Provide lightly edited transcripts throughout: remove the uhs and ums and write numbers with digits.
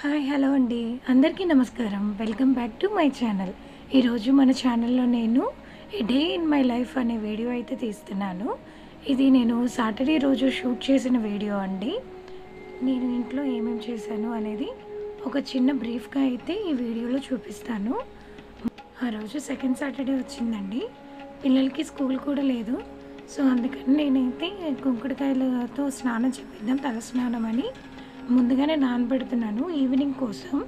Hi hello అండి అందరికీ నమస్కారం. Welcome back to my channel. ఈరోజు మన ఛానల్లో నేను ఏ డే ఇన్ మై లైఫ్ అనే వీడియో అయితే తీస్తున్నాను. ఇది నేను సాటర్డే రోజు షూట్ చేసిన వీడియో అండి. నేను ఇంట్లో ఏమేమి చేశాను అనేది ఒక చిన్న బ్రీఫ్గా అయితే ఈ వీడియోలో చూపిస్తాను. ఆ రోజు సెకండ్ సాటర్డే వచ్చిందండి. పిల్లలకి స్కూల్ కూడా లేదు. సో అందుకని నేనైతే కుంకుడుకాయలతో స్నానం చేపిద్దాం, తల స్నానం అని ముందుగానే నానబెడుతున్నాను ఈవినింగ్ కోసం.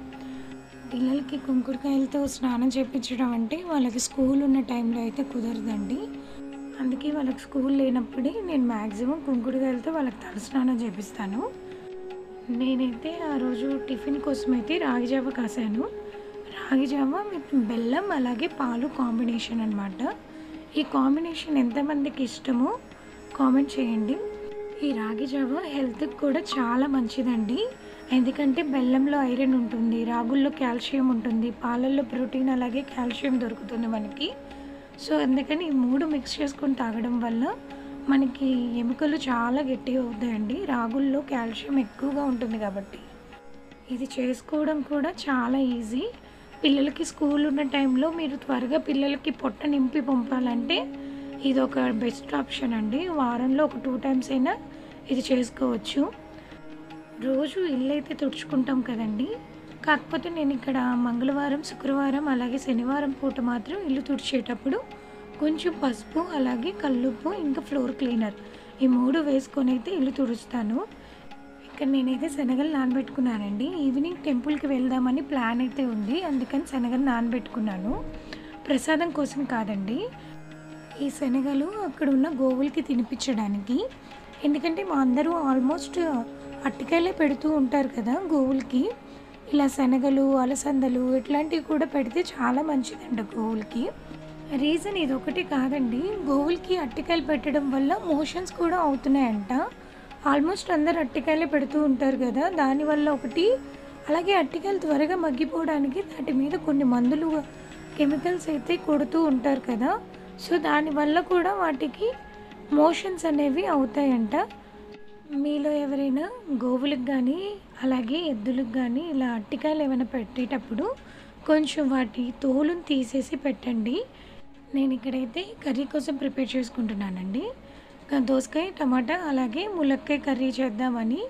పిల్లలకి కుంకుడుకాయలతో స్నానం చేయించడం అంటే వాళ్ళకి స్కూల్ ఉన్న టైంలో అయితే కుదరదండి. అందుకే వాళ్ళకి స్కూల్ లేనప్పుడే నేను మ్యాక్సిమం కుంకుడుకాయలతో వాళ్ళకి తల స్నానం చేపిస్తాను. నేనైతే ఆ రోజు టిఫిన్ కోసం అయితే రాగి జావ కాసాను. రాగి జావ విత్ బెల్లం అలాగే పాలు కాంబినేషన్ అనమాట. ఈ కాంబినేషన్ ఎంతమందికి ఇష్టమో కామెంట్ చేయండి. ఈ రాగి జావ హెల్త్కి కూడా చాలా మంచిదండి. ఎందుకంటే బెల్లంలో ఐరన్ ఉంటుంది, రాగుల్లో కాల్షియం ఉంటుంది, పాలల్లో ప్రోటీన్ అలాగే కాల్షియం దొరుకుతుంది మనకి. సో అందుకని ఈ మూడు మిక్స్ చేసుకొని తాగడం వల్ల మనకి ఎముకలు చాలా గట్టిగా అవుతాయండి. రాగుల్లో కాల్షియం ఎక్కువగా ఉంటుంది కాబట్టి ఇది చేసుకోవడం కూడా చాలా ఈజీ. పిల్లలకి స్కూల్ ఉన్న టైంలో మీరు త్వరగా పిల్లలకి పొట్ట నింపి పంపాలంటే ఇది ఒక బెస్ట్ ఆప్షన్ అండి. వారంలో ఒక 2 టైమ్స్ అయినా ఇది చేసుకోవచ్చు. రోజు ఇల్లు అయితే తుడుచుకుంటాం కదండి. కాకపోతే నేను ఇక్కడ మంగళవారం, శుక్రవారం అలాగే శనివారం పూట మాత్రం ఇల్లు తుడిచేటప్పుడు కొంచెం పసుపు అలాగే కల్లుప్పు ఇంకా ఫ్లోర్ క్లీనర్ ఈ 3 వేసుకొని అయితే ఇల్లు తుడుస్తాను. ఇక్కడ నేనైతే శనగలు నానబెట్టుకున్నానండి. ఈవినింగ్ టెంపుల్కి వెళ్దామని ప్లాన్ అయితే ఉంది, అందుకని శనగలు నానబెట్టుకున్నాను. ప్రసాదం కోసం కాదండి, ఈ శనగలు అక్కడ ఉన్న గోవులకి తినిపించడానికి. ఎందుకంటే మా అందరూ ఆల్మోస్ట్ అట్టికాయలే పెడుతూ ఉంటారు కదా గోవులకి. ఇలా శనగలు, అలసందలు ఇట్లాంటివి కూడా పెడితే చాలా మంచిదంట గోవులకి. రీజన్ ఇది ఒకటి కాదండి, గోవులకి అట్టికాయలు పెట్టడం వల్ల మోషన్స్ కూడా అవుతున్నాయంట. ఆల్మోస్ట్ అందరు అట్టికాయలే పెడుతూ ఉంటారు కదా, దానివల్ల ఒకటి. అలాగే అట్టికాయలు త్వరగా మగ్గిపోవడానికి వాటి మీద కొన్ని మందులు, కెమికల్స్ అయితే కొడుతూ ఉంటారు కదా. సో దానివల్ల కూడా వాటికి మోషన్స్ అనేవి అవుతాయంట. మీలో ఎవరైనా గోవులకు కానీ అలాగే ఎద్దులకు కానీ ఇలా అట్టికాయలు ఏమైనా పెట్టేటప్పుడు కొంచెం వాటి తోలును తీసేసి పెట్టండి. నేను ఇక్కడైతే కర్రీ కోసం ప్రిపేర్ చేసుకుంటున్నానండి. దోసకాయ, టమాటా అలాగే ములక్కాయ కర్రీ చేద్దామని.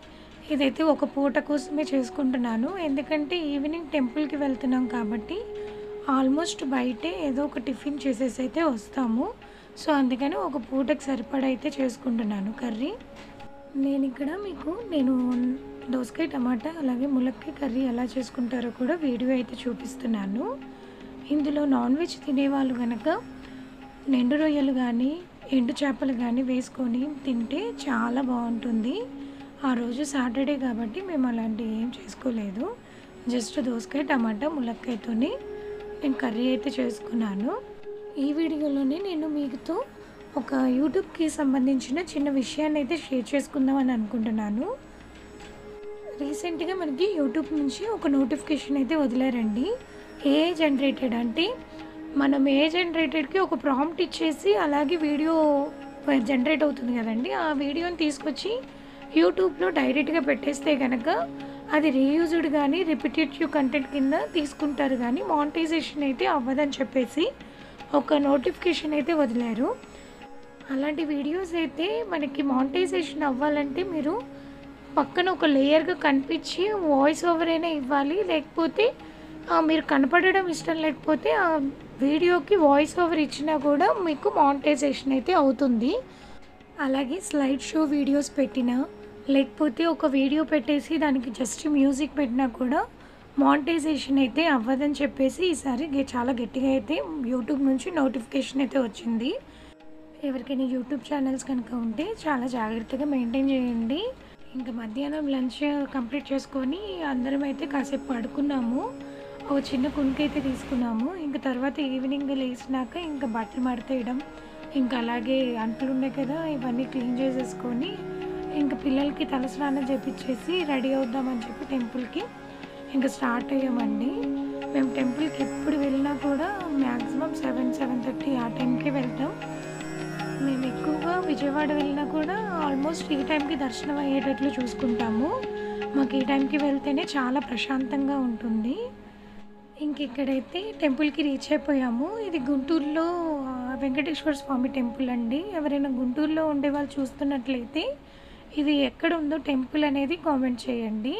ఇదైతే ఒక పూట కోసమే చేసుకుంటున్నాను, ఎందుకంటే ఈవినింగ్ టెంపుల్కి వెళ్తున్నాం కాబట్టి ఆల్మోస్ట్ బయటే ఏదో ఒక టిఫిన్ చేసేసి అయితే వస్తాము. సో అందుకని ఒక పూటకి సరిపడా అయితే చేసుకుంటున్నాను కర్రీ. నేను దోసకాయ, టమాటా అలాగే ములక్కాయ కర్రీ ఎలా చేసుకుంటారో కూడా వీడియో అయితే చూపిస్తున్నాను. ఇందులో నాన్ వెజ్ తినేవాళ్ళు కనుక ఎండు రొయ్యలు కానీ ఎండు చేపలు కానీ వేసుకొని తింటే చాలా బాగుంటుంది. ఆ రోజు సాటర్డే కాబట్టి మేము అలాంటివి ఏం చేసుకోలేదు. జస్ట్ దోసకాయ, టమాటా, ములక్కాయతోని నేను కర్రీ అయితే చేసుకున్నాను. ఈ వీడియోలోనే నేను మీతో ఒక యూట్యూబ్కి సంబంధించిన చిన్న విషయాన్ని అయితే షేర్ చేసుకుందామని అనుకుంటున్నాను. రీసెంట్గా మనకి యూట్యూబ్ నుంచి ఒక నోటిఫికేషన్ అయితే వదిలారండి. ఏఐ జనరేటెడ్ అంటే మనం ఏఐ జనరేటెడ్కి ఒక ప్రాంప్ట్ ఇచ్చేసి అలాగే వీడియో జనరేట్ అవుతుంది కదండి. ఆ వీడియోని తీసుకొచ్చి యూట్యూబ్లో డైరెక్ట్గా పెట్టేస్తే కనుక అది రీయూజ్డ్ కానీ రిపిటేటివ్ కంటెంట్ కింద తీసుకుంటారు, కానీ మానిటైజేషన్ అయితే అవ్వదని చెప్పేసి ఒక నోటిఫికేషన్ అయితే వదిలారు. అలాంటి వీడియోస్ అయితే మనకి మానిటైజేషన్ అవ్వాలంటే మీరు పక్కన ఒక లేయర్గా కనిపించి వాయిస్ ఓవర్ అయినా ఇవ్వాలి, లేకపోతే మీరు కనపడడం ఇష్టం లేకపోతే ఆ వీడియోకి వాయిస్ ఓవర్ ఇచ్చినా కూడా మీకు మానిటైజేషన్ అయితే అవుతుంది. అలాగే స్లైడ్ షో వీడియోస్ పెట్టినా లేకపోతే ఒక వీడియో పెట్టేసి దానికి జస్ట్ మ్యూజిక్ పెట్టినా కూడా మానిటైజేషన్ అయితే అవ్వదని చెప్పేసి ఈసారి చాలా గట్టిగా అయితే యూట్యూబ్ నుంచి నోటిఫికేషన్ అయితే వచ్చింది. ఎవరికైనా యూట్యూబ్ ఛానల్స్ కనుక ఉంటే చాలా జాగ్రత్తగా మెయింటైన్ చేయండి. ఇంకా మధ్యాహ్నం లంచ్ కంప్లీట్ చేసుకొని అందరం అయితే కాసేపు పడుకున్నాము. ఒక చిన్న కునుకు అయితే తీసుకున్నాము. ఇంకా తర్వాత ఈవినింగ్ లేచినాక ఇంకా బట్టలు మడతేయడం, ఇంకా అలాగే అంట్లు ఉన్నాయి కదా ఇవన్నీ క్లీన్ చేసేసుకొని ఇంకా పిల్లలకి తలస్నానం చేపించేసి రెడీ అవుద్దామని చెప్పి టెంపుల్కి ఇంకా స్టార్ట్ అయ్యామండి. మేము టెంపుల్కి ఎప్పుడు వెళ్ళినా కూడా మ్యాక్సిమం 7-7:30 ఆ టైంకి వెళ్తాం. మేము ఎక్కువగా విజయవాడ వెళ్ళినా కూడా ఆల్మోస్ట్ ఈ టైంకి దర్శనం అయ్యేటట్లు చూసుకుంటాము. మాకు ఈ టైంకి వెళ్తేనే చాలా ప్రశాంతంగా ఉంటుంది. ఇంక ఇక్కడైతే టెంపుల్కి రీచ్ అయిపోయాము. ఇది గుంటూరులో వెంకటేశ్వర స్వామి టెంపుల్ అండి. ఎవరైనా గుంటూరులో ఉండే వాళ్ళు చూస్తున్నట్లయితే ఇది ఎక్కడ ఉందో టెంపుల్ అనేది కామెంట్ చేయండి.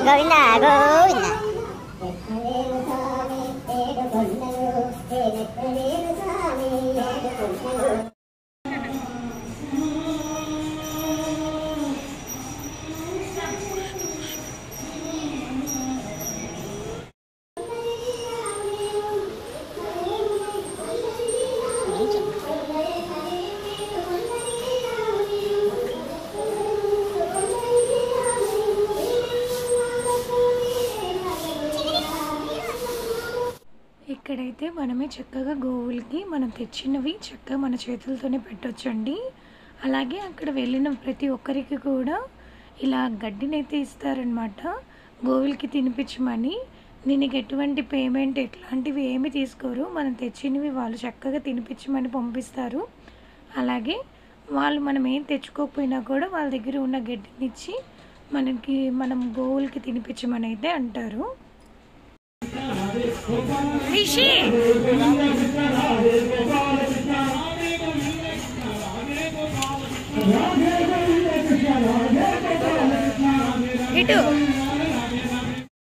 గోవిందా గోవిందా ఇక్కడైతే మనమే చక్కగా గోవులకి మనం తెచ్చినవి చక్కగా మన చేతులతోనే పెట్టొచ్చండి. అలాగే అక్కడ వెళ్ళిన ప్రతి ఒక్కరికి కూడా ఇలా గడ్డినైతే ఇస్తారనమాట గోవులకి తినిపించమని. దీనికి ఎటువంటి పేమెంట్ ఎట్లాంటివి ఏమి తీసుకోరు. మనం తెచ్చినవి వాళ్ళు చక్కగా తినిపించమని పంపిస్తారు. అలాగే వాళ్ళు మనం ఏం తెచ్చుకోకపోయినా కూడా వాళ్ళ దగ్గర ఉన్న గడ్డినిచ్చి మనం గోవులకి తినిపించమని అయితే అంటారు. రిషి ఇటు